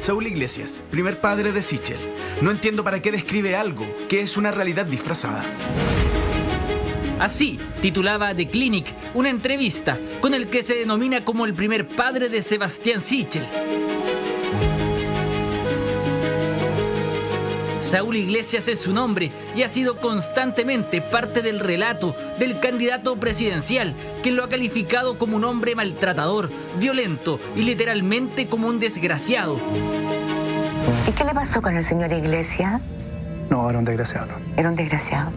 Saúl Iglesias, primer padre de Sichel. No entiendo para qué describe algo que es una realidad disfrazada. Así titulaba The Clinic una entrevista con el que se denomina como el primer padre de Sebastián Sichel. Saúl Iglesias es su nombre y ha sido constantemente parte del relato del candidato presidencial, quien lo ha calificado como un hombre maltratador, violento y literalmente como un desgraciado. ¿Y qué le pasó con el señor Iglesias? No, era un desgraciado, no. Era un desgraciado.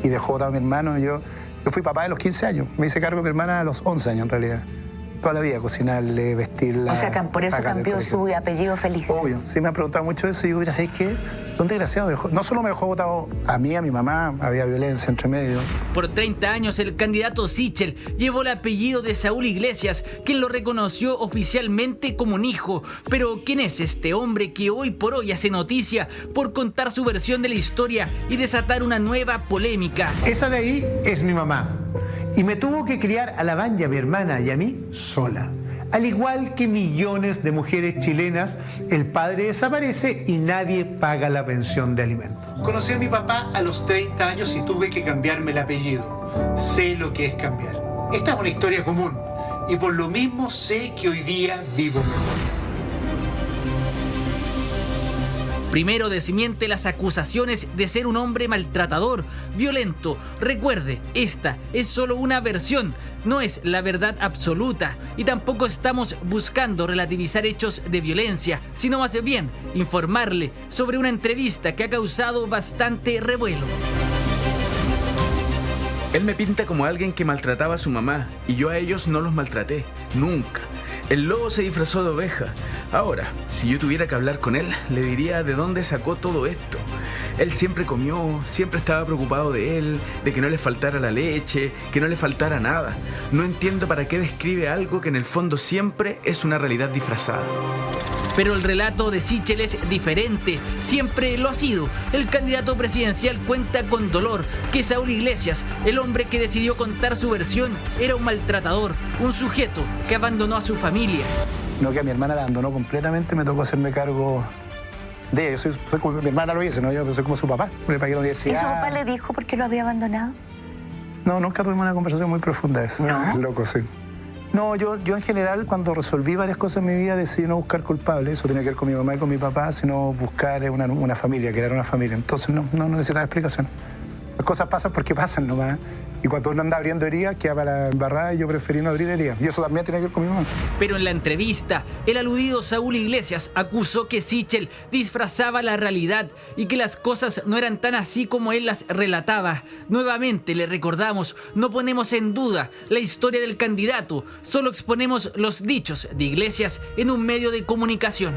Y dejó a mi hermano. Yo fui papá de los 15 años. Me hice cargo de mi hermana a los 11 años, en realidad. Toda la vida, cocinarle, vestirla. O sea, por eso cambió su apellido Feliz. Obvio. Sí, me han preguntado mucho eso y digo, mira, ¿sabes qué? Son desgraciados. No solo me dejó botado a mí, a mi mamá, había violencia entre medio. Por 30 años, el candidato Sichel llevó el apellido de Saúl Iglesias, quien lo reconoció oficialmente como un hijo. Pero, ¿quién es este hombre que hoy por hoy hace noticia por contar su versión de la historia y desatar una nueva polémica? Esa de ahí es mi mamá. Y me tuvo que criar a la Vanya, mi hermana, y a mí sola. Al igual que millones de mujeres chilenas, el padre desaparece y nadie paga la pensión de alimentos. Conocí a mi papá a los 30 años y tuve que cambiarme el apellido. Sé lo que es cambiar. Esta es una historia común y por lo mismo sé que hoy día vivo mejor. Primero desmiente las acusaciones de ser un hombre maltratador, violento. Recuerde, esta es solo una versión, no es la verdad absoluta y tampoco estamos buscando relativizar hechos de violencia, sino más bien informarle sobre una entrevista que ha causado bastante revuelo. Él me pinta como alguien que maltrataba a su mamá y yo a ellos no los maltraté, nunca. El lobo se disfrazó de oveja. Ahora, si yo tuviera que hablar con él, le diría de dónde sacó todo esto. Él siempre comió, siempre estaba preocupado de él, de que no le faltara la leche, que no le faltara nada. No entiendo para qué describe algo que en el fondo siempre es una realidad disfrazada. Pero el relato de Sichel es diferente, siempre lo ha sido. El candidato presidencial cuenta con dolor, que Saúl Iglesias, el hombre que decidió contar su versión, era un maltratador, un sujeto que abandonó a su familia. No, que a mi hermana la abandonó completamente, me tocó hacerme cargo de ella. Soy como mi hermana lo hizo, ¿no? Yo soy como su papá, me pagué la universidad. ¿Y su papá le dijo por qué lo había abandonado? No, nunca tuvimos una conversación muy profunda de eso. ¿No? Loco, sí. No, yo en general, cuando resolví varias cosas en mi vida, decidí no buscar culpables. Eso tenía que ver con mi mamá y con mi papá, sino buscar una familia, crear una familia. Entonces no necesitaba explicación. Las cosas pasan porque pasan nomás. Y cuando uno anda abriendo heridas, queda para la embarrada y yo preferí no abrir heridas. Y eso también tiene que ver con mi mamá. Pero en la entrevista, el aludido Saúl Iglesias acusó que Sichel disfrazaba la realidad y que las cosas no eran tan así como él las relataba. Nuevamente le recordamos, no ponemos en duda la historia del candidato, solo exponemos los dichos de Iglesias en un medio de comunicación.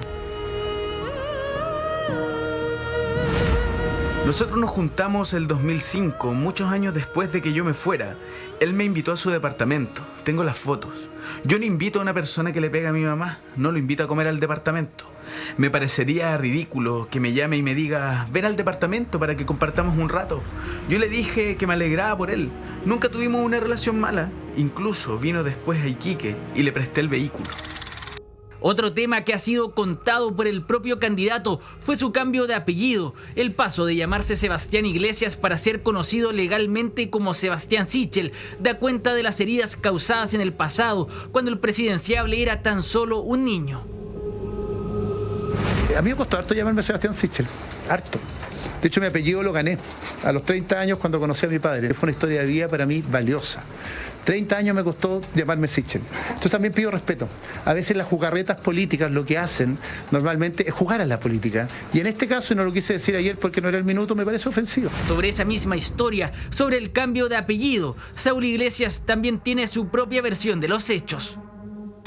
Nosotros nos juntamos el 2005, muchos años después de que yo me fuera. Él me invitó a su departamento, tengo las fotos. Yo no invito a una persona que le pega a mi mamá, no lo invito a comer al departamento. Me parecería ridículo que me llame y me diga, ven al departamento para que compartamos un rato. Yo le dije que me alegraba por él, nunca tuvimos una relación mala. Incluso vino después a Iquique y le presté el vehículo. Otro tema que ha sido contado por el propio candidato fue su cambio de apellido, el paso de llamarse Sebastián Iglesias para ser conocido legalmente como Sebastián Sichel, da cuenta de las heridas causadas en el pasado, cuando el presidenciable era tan solo un niño. A mí me costó harto llamarme Sebastián Sichel, harto. De hecho, mi apellido lo gané a los 30 años cuando conocí a mi padre. Fue una historia de vida para mí valiosa. 30 años me costó llamarme Sichel. Entonces también pido respeto. A veces las jugarretas políticas lo que hacen normalmente es jugar a la política. Y en este caso, y no lo quise decir ayer porque no era el minuto, me parece ofensivo. Sobre esa misma historia, sobre el cambio de apellido, Saúl Iglesias también tiene su propia versión de los hechos.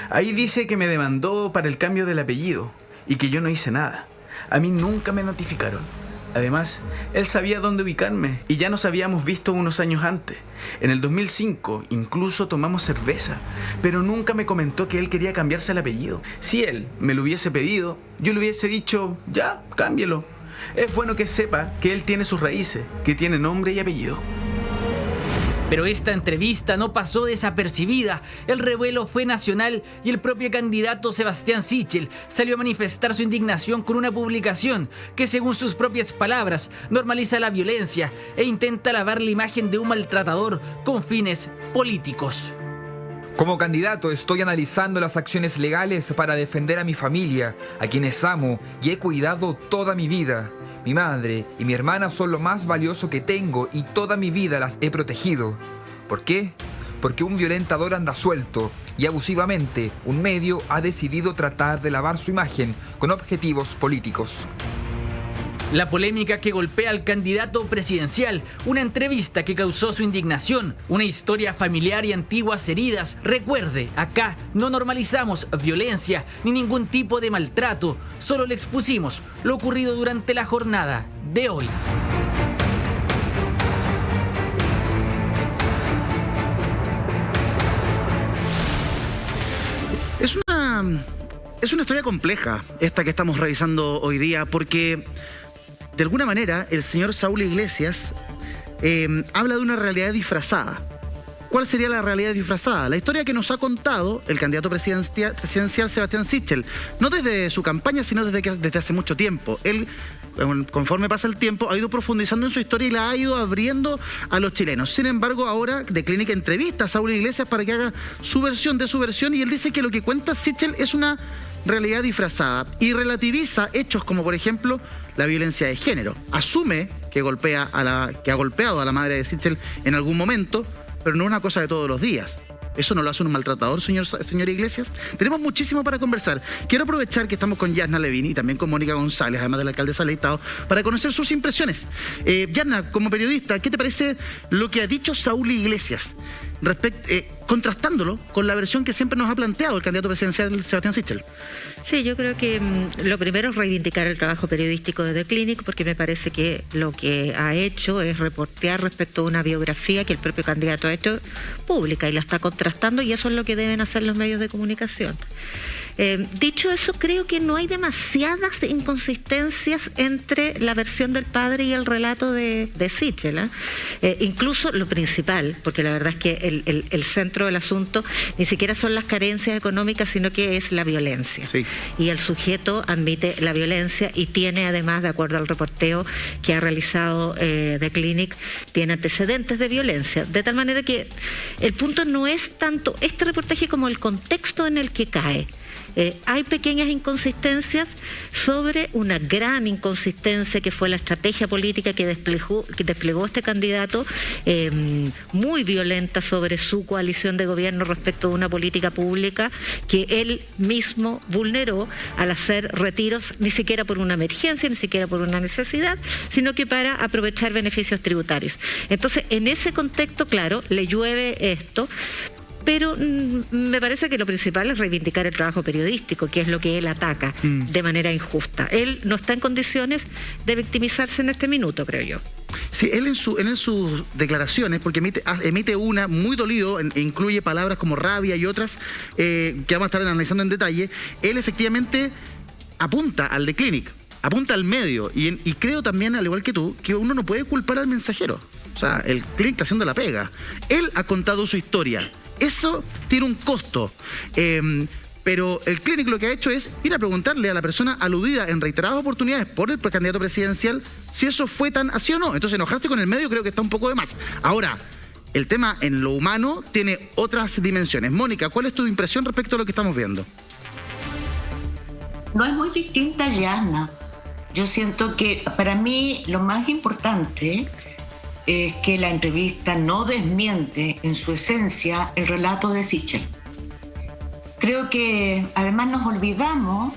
Ahí dice que me demandó para el cambio del apellido y que yo no hice nada. A mí nunca me notificaron. Además, él sabía dónde ubicarme y ya nos habíamos visto unos años antes. En el 2005 incluso tomamos cerveza, pero nunca me comentó que él quería cambiarse el apellido. Si él me lo hubiese pedido, yo le hubiese dicho, ya, cámbielo. Es bueno que sepa que él tiene sus raíces, que tiene nombre y apellido. Pero esta entrevista no pasó desapercibida. El revuelo fue nacional y el propio candidato Sebastián Sichel salió a manifestar su indignación con una publicación que, según sus propias palabras, normaliza la violencia e intenta lavar la imagen de un maltratador con fines políticos. Como candidato estoy analizando las acciones legales para defender a mi familia, a quienes amo y he cuidado toda mi vida. Mi madre y mi hermana son lo más valioso que tengo y toda mi vida las he protegido. ¿Por qué? Porque un violentador anda suelto y abusivamente un medio ha decidido tratar de lavar su imagen con objetivos políticos. La polémica que golpea al candidato presidencial, una entrevista que causó su indignación, una historia familiar y antiguas heridas. Recuerde, acá no normalizamos violencia ni ningún tipo de maltrato, solo le expusimos lo ocurrido durante la jornada de hoy. Es una historia compleja esta que estamos revisando hoy día, porque de alguna manera el señor Saúl Iglesias habla de una realidad disfrazada. ¿Cuál sería la realidad disfrazada? La historia que nos ha contado el candidato presidencial Sebastián Sichel, no desde su campaña, sino desde hace mucho tiempo. Él, conforme pasa el tiempo, ha ido profundizando en su historia y la ha ido abriendo a los chilenos. Sin embargo, ahora The Clinic entrevista a Saúl Iglesias para que haga su versión de su versión, y él dice que lo que cuenta Sichel es una realidad disfrazada y relativiza hechos como, por ejemplo, la violencia de género. Asume que ha golpeado a la madre de Sichel en algún momento, pero no es una cosa de todos los días. ¿Eso no lo hace un maltratador, señor Iglesias? Tenemos muchísimo para conversar. Quiero aprovechar que estamos con Yasna Levin y también con Mónica González, además de la alcaldesa del Estado, para conocer sus impresiones. Yasna, como periodista, ¿qué te parece lo que ha dicho Saúl Iglesias, contrastándolo con la versión que siempre nos ha planteado el candidato presidencial Sebastián Sichel? Sí, yo creo que lo primero es reivindicar el trabajo periodístico de The Clinic, porque me parece que lo que ha hecho es reportear respecto a una biografía que el propio candidato ha hecho pública y la está contrastando, y eso es lo que deben hacer los medios de comunicación. Dicho eso, creo que no hay demasiadas inconsistencias entre la versión del padre y el relato de Sichel. Incluso lo principal, porque la verdad es que el centro del asunto ni siquiera son las carencias económicas, sino que es la violencia. Sí. Y el sujeto admite la violencia y tiene, además, de acuerdo al reporteo que ha realizado The Clinic, tiene antecedentes de violencia. De tal manera que el punto no es tanto este reportaje como el contexto en el que cae. Hay pequeñas inconsistencias sobre una gran inconsistencia que fue la estrategia política que desplegó este candidato, muy violenta sobre su coalición de gobierno respecto de una política pública que él mismo vulneró al hacer retiros, ni siquiera por una emergencia, ni siquiera por una necesidad, sino que para aprovechar beneficios tributarios. Entonces, en ese contexto, claro, le llueve esto. Pero me parece que lo principal es reivindicar el trabajo periodístico, que es lo que él ataca de manera injusta. Él no está en condiciones de victimizarse en este minuto, creo yo. Sí, él en sus declaraciones, porque emite una muy dolido, e incluye palabras como rabia y otras que vamos a estar analizando en detalle. Él efectivamente apunta al The Clinic, apunta al medio, y creo también, al igual que tú, que uno no puede culpar al mensajero. O sea, el Clinic está haciendo la pega. Él ha contado su historia. Eso tiene un costo, pero el Clinic lo que ha hecho es ir a preguntarle a la persona aludida en reiteradas oportunidades por el candidato presidencial si eso fue tan así o no. Entonces, enojarse con el medio creo que está un poco de más. Ahora, el tema en lo humano tiene otras dimensiones. Mónica, ¿cuál es tu impresión respecto a lo que estamos viendo? No es muy distinta, Yana. Yo siento que para mí lo más importante es que la entrevista no desmiente en su esencia el relato de Sichel. Creo que además nos olvidamos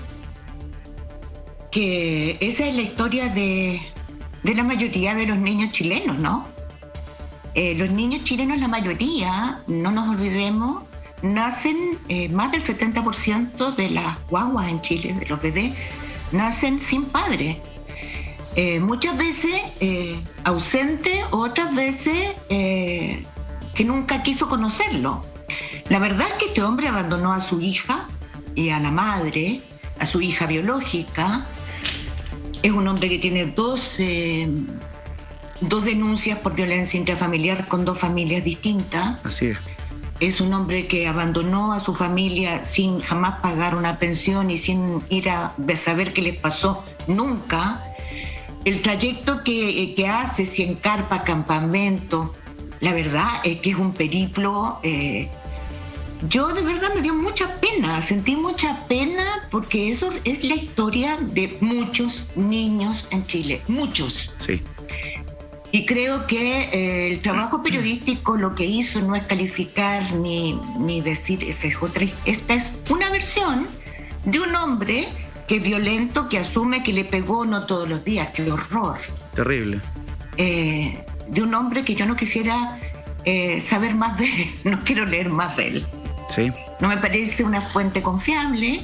que esa es la historia de la mayoría de los niños chilenos, ¿no? Los niños chilenos, la mayoría, no nos olvidemos, nacen, más del 70% de las guaguas en Chile, de los bebés, nacen sin padre. Muchas veces ausente, otras veces que nunca quiso conocerlo. La verdad es que este hombre abandonó a su hija y a la madre, a su hija biológica. Es un hombre que tiene dos 2 denuncias por violencia intrafamiliar con 2 familias distintas. Así es. Es un hombre que abandonó a su familia sin jamás pagar una pensión y sin ir a saber qué les pasó nunca. El trayecto que hace, si en carpa, campamento, la verdad es que es un periplo. Yo de verdad me dio mucha pena, sentí mucha pena porque eso es la historia de muchos niños en Chile, muchos. Sí. Y creo que el trabajo periodístico lo que hizo no es calificar ni decir, esta es una versión de un hombre que es violento, que asume que le pegó no todos los días, qué horror. Terrible. De un hombre que yo no quisiera saber más de él, no quiero leer más de él. Sí. No me parece una fuente confiable.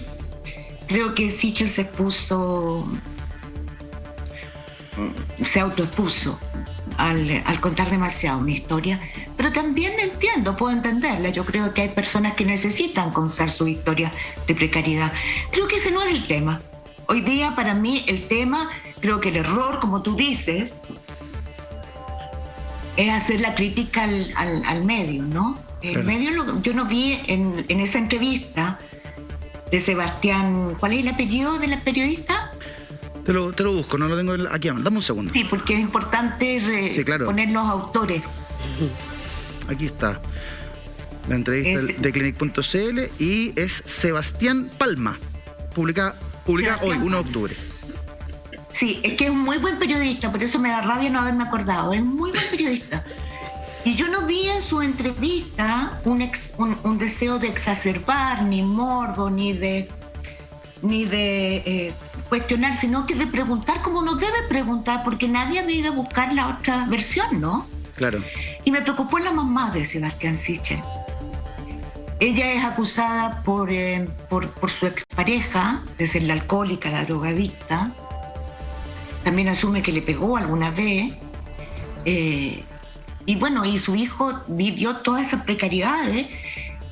Creo que Sichel se autoexpuso al contar demasiado mi historia, pero también entiendo, puedo entenderla. Yo creo que hay personas que necesitan contar su historia de precariedad. Creo que ese no es el tema. Hoy día, para mí, el tema, creo que el error, como tú dices, es hacer la crítica al medio, ¿no? El medio, yo no vi en esa entrevista de Sebastián, ¿cuál es el apellido de la periodista? Te lo busco, no lo tengo aquí. Dame un segundo. Sí, porque es importante sí, claro, poner los autores. Aquí está. La entrevista de Clinic.cl y es Sebastián Palma. Publica hoy, 1 de octubre. Sí, es que es un muy buen periodista, por eso me da rabia no haberme acordado. Es un muy buen periodista. Y yo no vi en su entrevista un deseo de exacerbar, ni morbo, ni de cuestionar, sino que de preguntar como uno debe preguntar, porque nadie ha ido a buscar la otra versión, ¿no? Claro. Y me preocupó la mamá de Sebastián Sichel. Ella es acusada por su expareja de ser la alcohólica, la drogadicta. También asume que le pegó alguna vez. Y bueno, y su hijo vivió todas esas precariedades.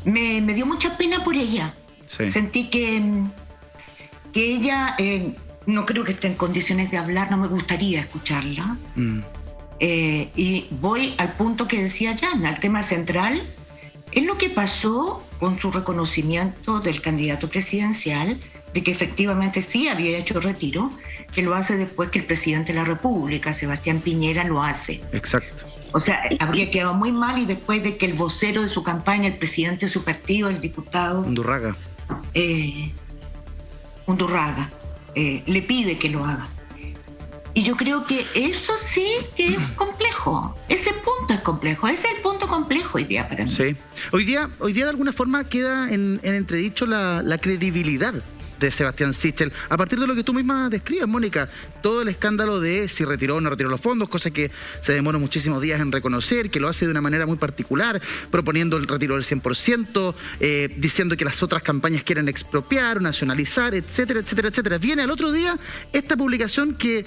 Me dio mucha pena por ella. Sí. Sentí que ella no creo que esté en condiciones de hablar, no me gustaría escucharla. Y voy al punto que decía Jan, al tema central, es lo que pasó con su reconocimiento del candidato presidencial, de que efectivamente sí había hecho retiro, que lo hace después que el presidente de la República, Sebastián Piñera, lo hace. Exacto. O sea, habría quedado muy mal y después de que el vocero de su campaña, el presidente de su partido, el diputado Undurraga, le pide que lo haga. Y yo creo que eso sí que es complejo. Ese punto es complejo. Ese es el punto complejo hoy día para mí. Sí. Hoy día de alguna forma queda en entredicho la credibilidad de Sebastián Sichel, a partir de lo que tú misma describes, Mónica, todo el escándalo de si retiró o no retiró los fondos, cosa que se demora muchísimos días en reconocer, que lo hace de una manera muy particular, proponiendo el retiro del 100%, diciendo que las otras campañas quieren expropiar, nacionalizar, etcétera, etcétera, etcétera. Viene al otro día esta publicación que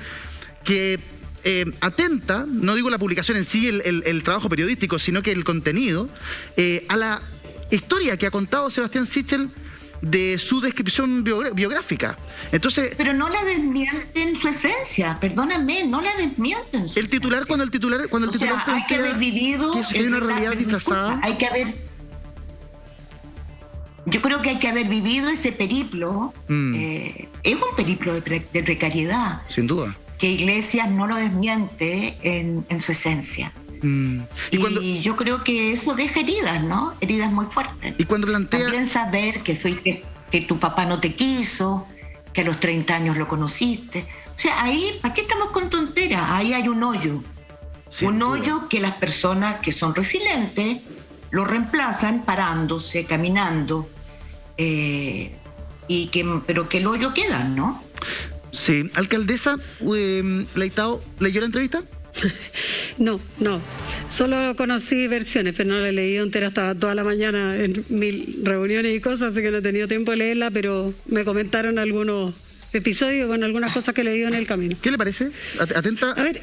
atenta, no digo la publicación en sí, el trabajo periodístico, sino que el contenido, a la historia que ha contado Sebastián Sichel de su descripción biográfica. Entonces, pero no la desmienten su esencia, perdóname, no la desmienten su titular, cuando el titular hay que haber vivido que hay una realidad disfrazada. Yo creo que hay que haber vivido ese periplo. Es un periplo de precariedad. Sin duda. Que Iglesias no lo desmiente en su esencia. Y yo creo que eso deja heridas, ¿no? Heridas muy fuertes. Y cuando plantea... También saber que tu papá no te quiso, que a los 30 años lo conociste. O sea, ahí, ¿para qué estamos con tonteras? Ahí hay un hoyo. Hoyo que las personas que son resilientes lo reemplazan parándose, caminando. Pero que el hoyo queda, ¿no? Sí. Alcaldesa, Leitao, ¿leyó la entrevista? No. Solo conocí versiones, pero no la he leído entera. Estaba toda la mañana en 1000 reuniones y cosas, así que no he tenido tiempo de leerla, pero me comentaron algunos episodio con algunas cosas que he leído en el camino. ¿Qué le parece? Atenta. A ver,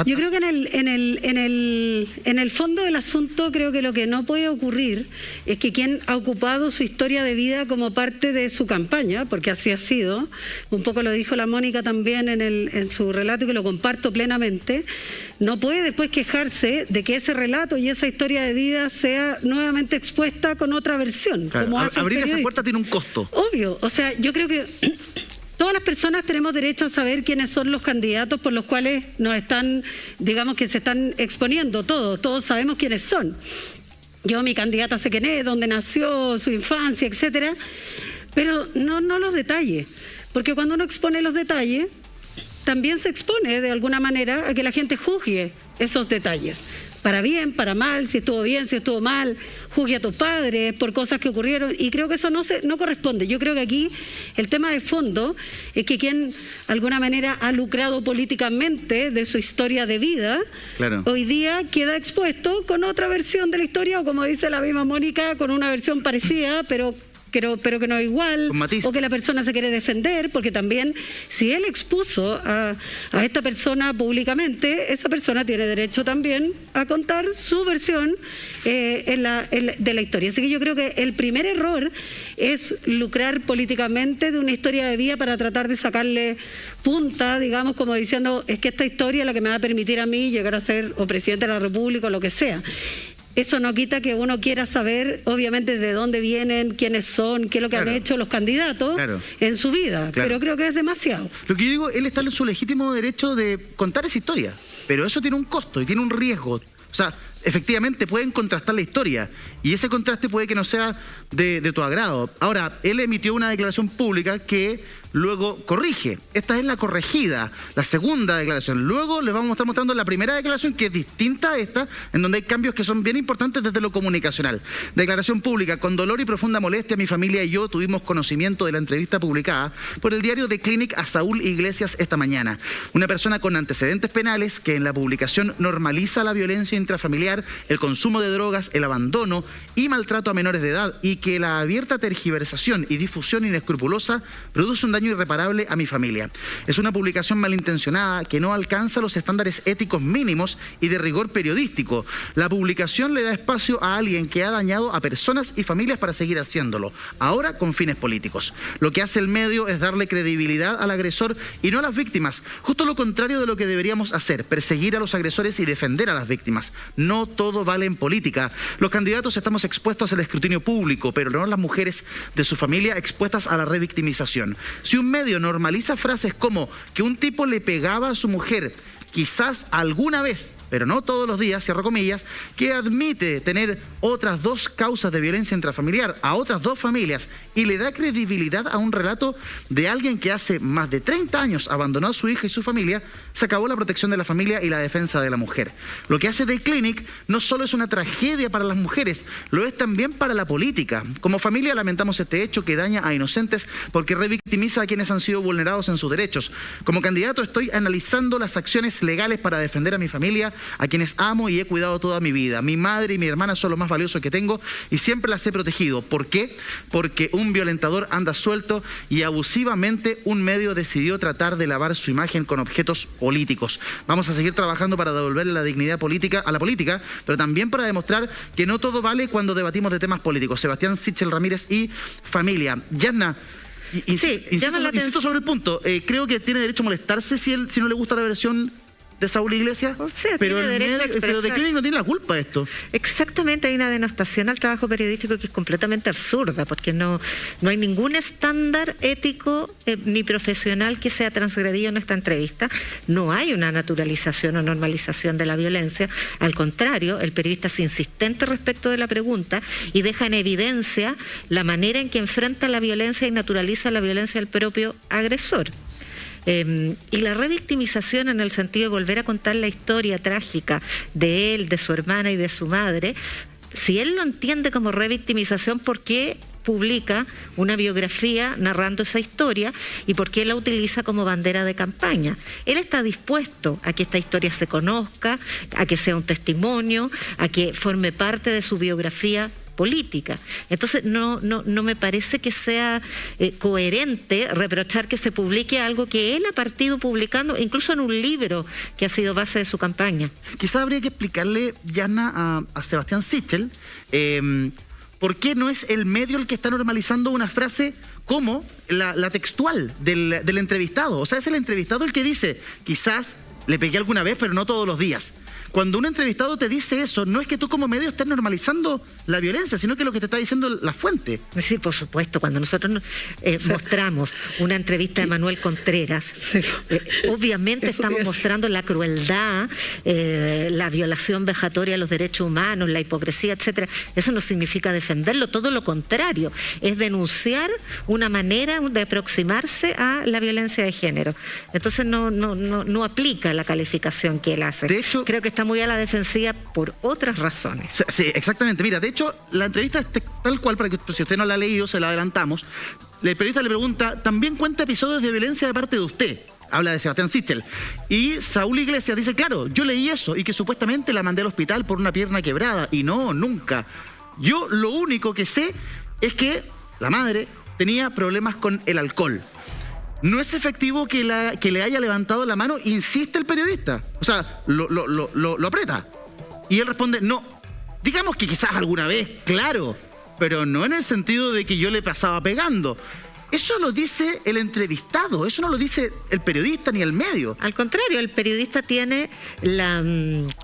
yo creo que en el fondo del asunto creo que lo que no puede ocurrir es que quien ha ocupado su historia de vida como parte de su campaña, porque así ha sido, un poco lo dijo la Mónica también en su relato, que lo comparto plenamente, no puede después quejarse de que ese relato y esa historia de vida sea nuevamente expuesta con otra versión. Claro, como hace el abrir esa periodista. puerta tiene un costo. Obvio, o sea, yo creo que todas las personas tenemos derecho a saber quiénes son los candidatos por los cuales nos están, digamos que se están exponiendo, todos sabemos quiénes son. Yo, mi candidata sé quién es, dónde nació, su infancia, etcétera, pero no los detalles, porque cuando uno expone los detalles, también se expone de alguna manera a que la gente juzgue esos detalles. Para bien, para mal, si estuvo bien, si estuvo mal, juzgue a tus padres por cosas que ocurrieron, y creo que eso no corresponde. Yo creo que aquí el tema de fondo es que quien de alguna manera ha lucrado políticamente de su historia de vida, claro, hoy día queda expuesto con otra versión de la historia, o como dice la misma Mónica, con una versión parecida, pero que no es igual, o que la persona se quiere defender, porque también si él expuso a esta persona públicamente, esa persona tiene derecho también a contar su versión de la historia. Así que yo creo que el primer error es lucrar políticamente de una historia de vida para tratar de sacarle punta, digamos, como diciendo, es que esta historia es la que me va a permitir a mí llegar a ser o presidente de la República o lo que sea. Eso no quita que uno quiera saber, obviamente, de dónde vienen, quiénes son, qué es lo que han hecho los candidatos en su vida. Pero creo que es demasiado. Lo que yo digo, él está en su legítimo derecho de contar esa historia, pero eso tiene un costo y tiene un riesgo. O sea, efectivamente pueden contrastar la historia y ese contraste puede que no sea de tu agrado. Ahora, él emitió una declaración pública que luego corrige. Esta es la corregida, la segunda declaración. Luego les vamos a estar mostrando la primera declaración, que es distinta a esta, en donde hay cambios que son bien importantes desde lo comunicacional. Declaración pública. Con dolor y profunda molestia, mi familia y yo tuvimos conocimiento de la entrevista publicada por el diario The Clinic a Saúl Iglesias esta mañana. Una persona con antecedentes penales que en la publicación normaliza la violencia intrafamiliar, el consumo de drogas, el abandono y maltrato a menores de edad, y que la abierta tergiversación y difusión inescrupulosa produce un daño irreparable a mi familia. Es una publicación malintencionada que no alcanza los estándares éticos mínimos y de rigor periodístico. La publicación le da espacio a alguien que ha dañado a personas y familias para seguir haciéndolo, ahora con fines políticos. Lo que hace el medio es darle credibilidad al agresor y no a las víctimas, justo lo contrario de lo que deberíamos hacer, perseguir a los agresores y defender a las víctimas. No todo vale en política. Los candidatos estamos expuestos al escrutinio público, pero no las mujeres de su familia expuestas a la revictimización. Si un medio normaliza frases como que un tipo le pegaba a su mujer, quizás alguna vez, pero no todos los días, cierro comillas, que admite tener otras dos causas de violencia intrafamiliar a otras dos familias y le da credibilidad a un relato de alguien que hace más de 30 años abandonó a su hija y su familia, se acabó la protección de la familia y la defensa de la mujer. Lo que hace The Clinic no solo es una tragedia para las mujeres, lo es también para la política. Como familia lamentamos este hecho que daña a inocentes porque revictimiza a quienes han sido vulnerados en sus derechos. Como candidato estoy analizando las acciones legales para defender a mi familia, a quienes amo y he cuidado toda mi vida. Mi madre y mi hermana son lo más valioso que tengo y siempre las he protegido. ¿Por qué? Porque un violentador anda suelto y abusivamente un medio decidió tratar de lavar su imagen con objetos políticos. Vamos a seguir trabajando para devolverle la dignidad política a la política, pero también para demostrar que no todo vale cuando debatimos de temas políticos. Sebastián Sichel Ramírez y familia. Yanna, insisto sobre el punto. Creo que tiene derecho a molestarse si no le gusta la versión de Saúl Iglesias, o sea, pero The Clinic no tiene la culpa de esto. Exactamente, hay una denostación al trabajo periodístico que es completamente absurda, porque no hay ningún estándar ético ni profesional que sea transgredido en esta entrevista. No hay una naturalización o normalización de la violencia. Al contrario, el periodista es insistente respecto de la pregunta y deja en evidencia la manera en que enfrenta la violencia y naturaliza la violencia del propio agresor. Y la revictimización en el sentido de volver a contar la historia trágica de él, de su hermana y de su madre, si él lo entiende como revictimización, ¿por qué publica una biografía narrando esa historia y por qué la utiliza como bandera de campaña? Él está dispuesto a que esta historia se conozca, a que sea un testimonio, a que forme parte de su biografía política. Entonces no me parece que sea coherente reprochar que se publique algo que él ha partido publicando, incluso en un libro que ha sido base de su campaña. Quizá habría que explicarle, Yana, a Sebastián Sichel, por qué no es el medio el que está normalizando una frase como la textual del entrevistado. O sea, es el entrevistado el que dice, quizás le pegué alguna vez, pero no todos los días. Cuando un entrevistado te dice eso, no es que tú como medio estés normalizando la violencia, sino que lo que te está diciendo la fuente. Sí, por supuesto. Cuando nosotros mostramos una entrevista de Manuel Contreras, obviamente estamos mostrando la crueldad, la violación vejatoria de los derechos humanos, la hipocresía, etcétera. Eso no significa defenderlo, todo lo contrario. Es denunciar una manera de aproximarse a la violencia de género. Entonces no aplica la calificación que él hace. De hecho, creo que está muy a la defensiva por otras razones. Sí, exactamente. Mira, de hecho, la entrevista es tal cual, para que si usted no la ha leído, se la adelantamos. El periodista le pregunta, ¿también cuenta episodios de violencia de parte de usted? Habla de Sebastián Sichel. Y Saúl Iglesias dice, claro, yo leí eso y que supuestamente la mandé al hospital por una pierna quebrada. Y no, nunca. Yo lo único que sé es que la madre tenía problemas con el alcohol. No es efectivo que le haya levantado la mano, insiste el periodista. O sea, lo aprieta. Y él responde, no. Digamos que quizás alguna vez, claro, pero no en el sentido de que yo le pasaba pegando. Eso lo dice el entrevistado, eso no lo dice el periodista ni el medio. Al contrario, el periodista tiene la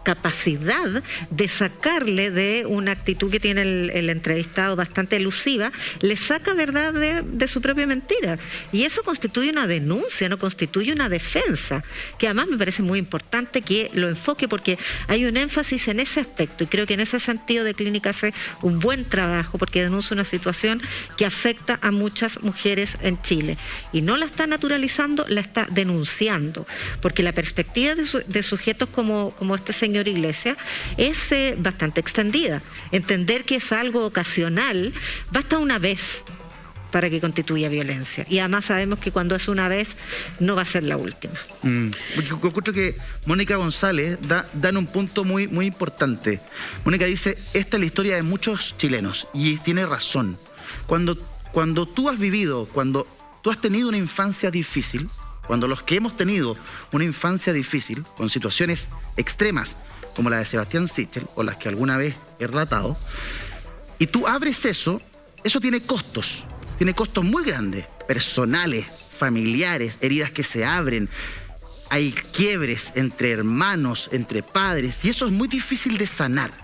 capacidad de sacarle de una actitud que tiene el entrevistado bastante elusiva, le saca verdad de su propia mentira. Y eso constituye una denuncia, no constituye una defensa, que además me parece muy importante que lo enfoque porque hay un énfasis en ese aspecto y creo que en ese sentido de Clínica hace un buen trabajo porque denuncia una situación que afecta a muchas mujeres en Chile y no la está naturalizando, la está denunciando, porque la perspectiva de sujetos como este señor Iglesias es bastante extendida. Entender que es algo ocasional, basta una vez para que constituya violencia. Y además sabemos que cuando es una vez, no va a ser la última. Yo encuentro que Mónica González da en un punto muy, muy importante. Mónica dice, esta es la historia de muchos chilenos, y tiene razón. Cuando tú has vivido, cuando tú has tenido una infancia difícil, cuando los que hemos tenido una infancia difícil, con situaciones extremas, como la de Sebastián Sichel, o las que alguna vez he relatado, y tú abres eso tiene costos muy grandes, personales, familiares, heridas que se abren, hay quiebres entre hermanos, entre padres, y eso es muy difícil de sanar.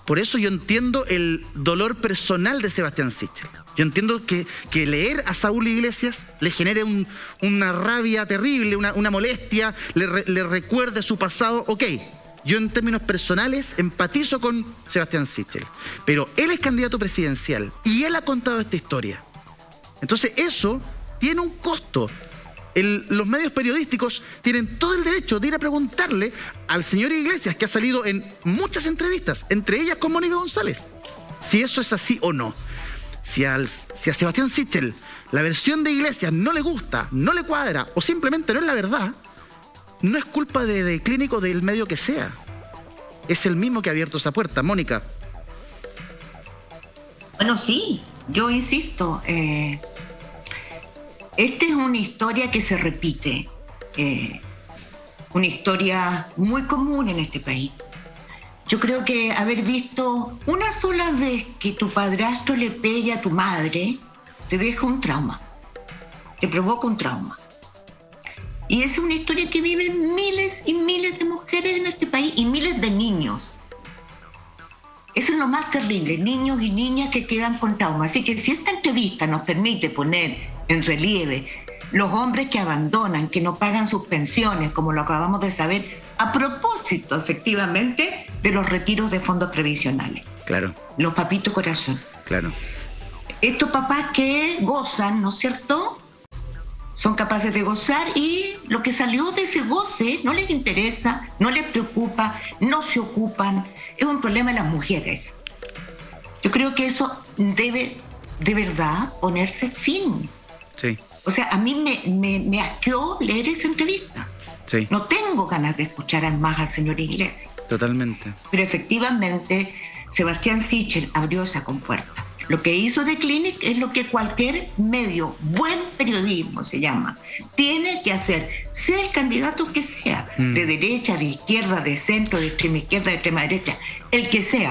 Por eso yo entiendo el dolor personal de Sebastián Sichel. Yo entiendo que leer a Saúl Iglesias le genere una rabia terrible, una molestia, le recuerde su pasado. Ok, yo en términos personales empatizo con Sebastián Sichel, pero él es candidato presidencial y él ha contado esta historia. Entonces eso tiene un costo. Los medios periodísticos tienen todo el derecho de ir a preguntarle al señor Iglesias, que ha salido en muchas entrevistas, entre ellas con Mónica González, si eso es así o no. Si a Sebastián Sichel la versión de Iglesias no le gusta, no le cuadra o simplemente no es la verdad, no es culpa de Clínico, del medio que sea. Es el mismo que ha abierto esa puerta. Mónica. Bueno, sí, yo insisto, esta es una historia que se repite, una historia muy común en este país. Yo creo que haber visto una sola vez que tu padrastro le pegue a tu madre te deja un trauma, te provoca un trauma. Y esa es una historia que viven miles y miles de mujeres en este país y miles de niños. Eso es lo más terrible, niños y niñas que quedan con trauma. Así que si esta entrevista nos permite poner en relieve los hombres que abandonan, que no pagan sus pensiones, como lo acabamos de saber, a propósito, efectivamente, de los retiros de fondos previsionales. Claro. Los papitos corazón. Claro. Estos papás que gozan, ¿no es cierto?, son capaces de gozar y lo que salió de ese goce no les interesa, no les preocupa, no se ocupan. Es un problema de las mujeres. Yo creo que eso debe de verdad ponerse fin. Sí. O sea, a mí me asqueó leer esa entrevista. Sí. No tengo ganas de escuchar más al señor Iglesias. Totalmente. Pero efectivamente, Sebastián Sichel abrió esa compuerta. Lo que hizo The Clinic es lo que cualquier medio, buen periodismo se llama, tiene que hacer, sea el candidato que sea, de derecha, de izquierda, de centro, de extrema izquierda, de extrema derecha, el que sea.